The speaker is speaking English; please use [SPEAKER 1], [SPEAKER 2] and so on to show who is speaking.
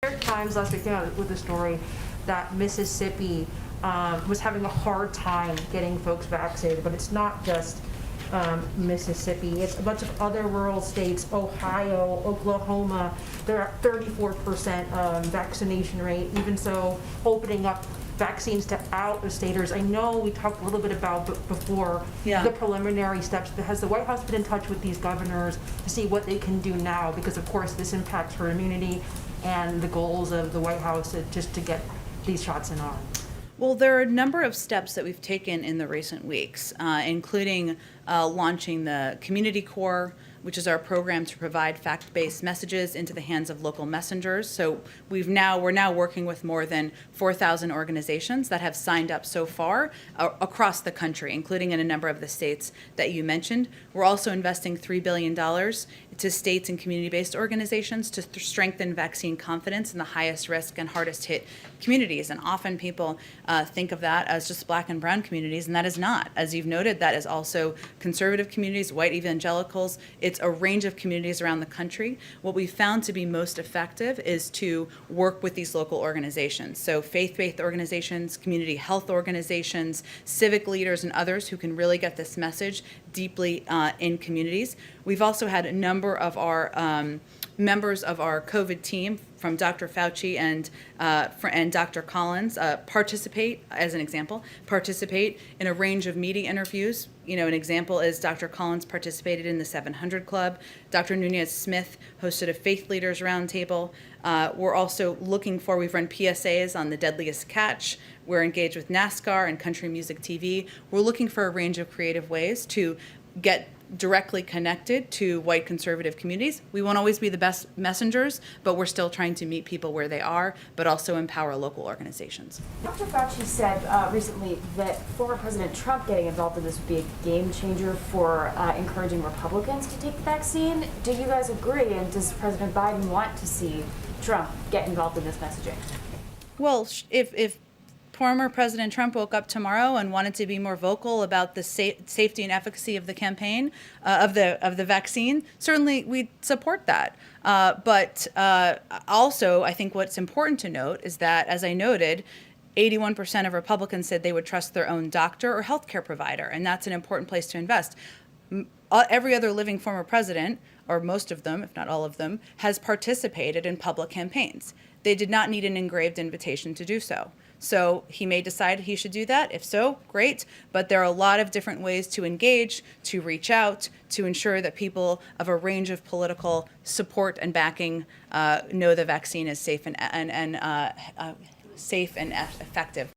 [SPEAKER 1] New York Times last week came out with a story that Mississippi was having a hard time getting folks vaccinated, but it's not just Mississippi. It's a bunch of other rural states, Ohio, Oklahoma. They're at 34% vaccination rate. Even so, opening up vaccines to out-of-staters. I know we talked a little bit about before the preliminary steps, but has the White House been in touch with these governors to see what they can do now? Because of course this impacts herd immunity and the goals of the White House just to get these shots in on.
[SPEAKER 2] Well, there are a number of steps that we've taken in the recent weeks, including launching the Community Corps, which is our program to provide fact-based messages into the hands of local messengers. So we're now working with more than 4,000 organizations that have signed up so far across the country, including in a number of the states that you mentioned. We're also investing $3 billion to states and community-based organizations to strengthen vaccine confidence in the highest risk and hardest hit communities. And often people think of that as just Black and brown communities, and that is not. As you've noted, that is also conservative communities, white evangelicals. It's a range of communities around the country. What we found to be most effective is to work with these local organizations. So faith-based organizations, community health organizations, civic leaders, and others who can really get this message deeply in communities. We've also had a number of our members of our COVID team, from Dr. Fauci and Dr. Collins, participate in a range of media interviews. You know, an example is Dr. Collins participated in the 700 Club. Dr. Nunez-Smith hosted a faith leaders roundtable. We're also we've run PSAs on the Deadliest catch. We're engaged with NASCAR and Country Music TV. We're looking for a range of creative ways to get directly connected to white conservative communities. We won't always be the best messengers, but we're still trying to meet people where they are, but also empower local organizations.
[SPEAKER 3] Dr. Fauci said recently that former President Trump getting involved in this would be a game changer for encouraging Republicans to take the vaccine. Do you guys agree, and does President Biden want to see Trump get involved in this messaging?
[SPEAKER 2] Well, if former President Trump woke up tomorrow and wanted to be more vocal about the safety and efficacy of the campaign, of the vaccine, certainly we'd support that. But also, I think what's important to note is that, as I noted, 81% of Republicans said they would trust their own doctor or healthcare provider, and that's an important place to invest. Every other living former president, or most of them, if not all of them, has participated in public campaigns. They did not need an engraved invitation to do so. So he may decide he should do that. If so, great. But there are a lot of different ways to engage, to reach out, to ensure that people of a range of political support and backing know the vaccine is safe and effective.